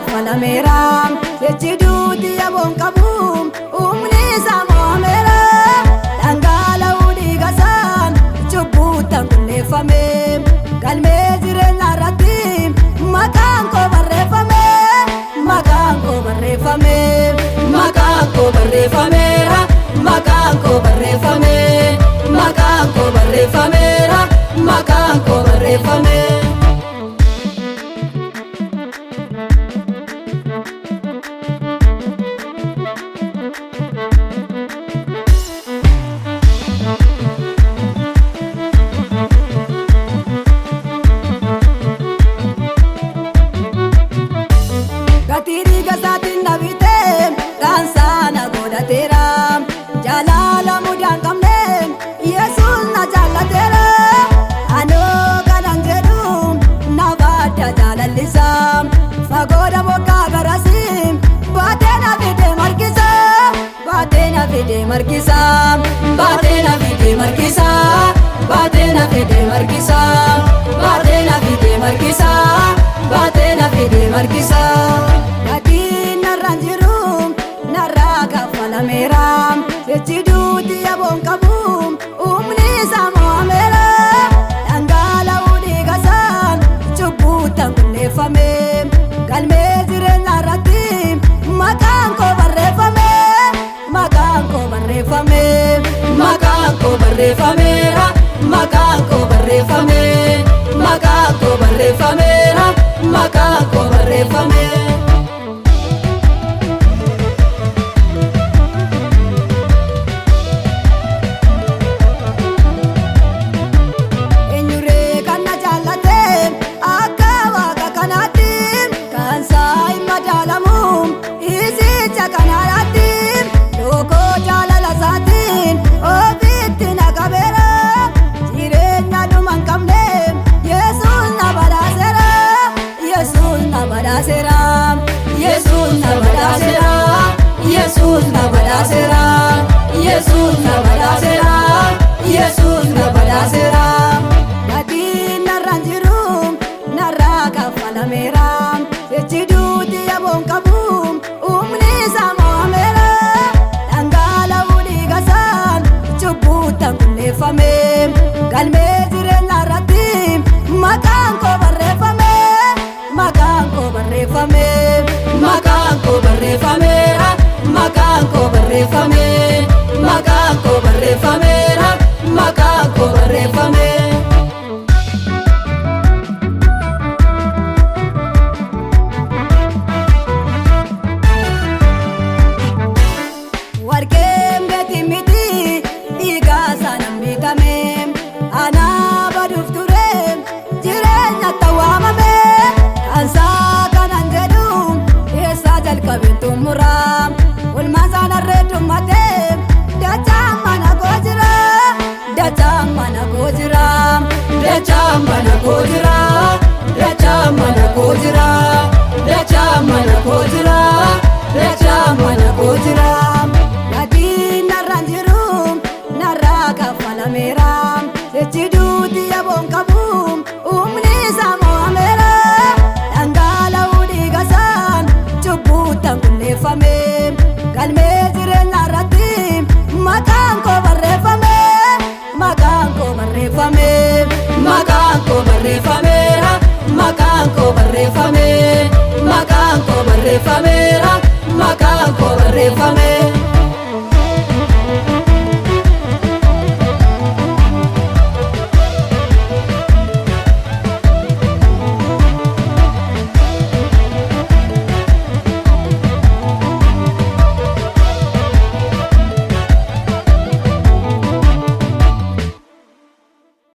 Falameera jechuuti yaboon qabuun humni isaa moo'ameera dhangala'uu dhiigasaan cubbuutaan qulleeffame galmee jireenya irratti maqaan koo barreeffame maqaan koo barreeffame maqaan koo barreeffameera maqaan koo barreeffame maqaan koo barreeffameera maqaan koo barreeffame. Gatiri gasatiin nabitee kansana godhateera jaalala mudaan qabne Yesuus na jaallateera anoo kanan jedhu na baadda jaalallisa fagooda bokkaa garasi baatee na fide markisa baatee na fide markisa baatee na fide markisa baatee na fide markisa baatee na fide markisa baatee na fide markisa. Falameera jechuuti yaboon qabuun humni isaa moo'ameera dhangala'uu dhiigasaan cubbuutaan qulleeffame galmee jireenya irratti maqaan koo barreeffame maqaan koo barreeffame maqaan koo barreeffameera maqaan koo barreeffame maqaan koo barreeffameera maqaan koo barreeffame. Yesuus na badhaasera Yesuus na badhaasera Yesuus na badhaasera Yesuus na badhaasera gatiin narraan jiru narraa kaffalameera jechuuti yaboon qabuun humni isaa moo'ameera dhangala'uu dhiigasaan cubbuutaan qulleeffame galmee jireenya irratti maqaan koo barreeffame maqaan koo barreeffame maqaan koo barreeffameera maqaan koo barreeffame maqaan koo barreeffameera maqaan koo barreeffame. Warqeen gatii miti dhiigaa nan bitame anaa baduuf ture jireenya tawwaamame. Ansaa kanan jedhu eessaa jalqabeen xumura olmaan saanarree dhummatee dachaan mana koo jira dachaan mana koo jira dachaan mana koo jira dachaan mana koo jira dachaan mana koo jira dachaan mana koo jira gatiin narraan jiru narraa kaffalameera jechuuti yaboon qabuun humni isaa moo'ameera. Qulleeffame galmee jireenya irratti maqaan koo barreeffame maqaan koo barreeffame maqaan koo barreeffameera maqaan koo barreeffame maqaan koo barreeffameera maqaan koo barreeffame.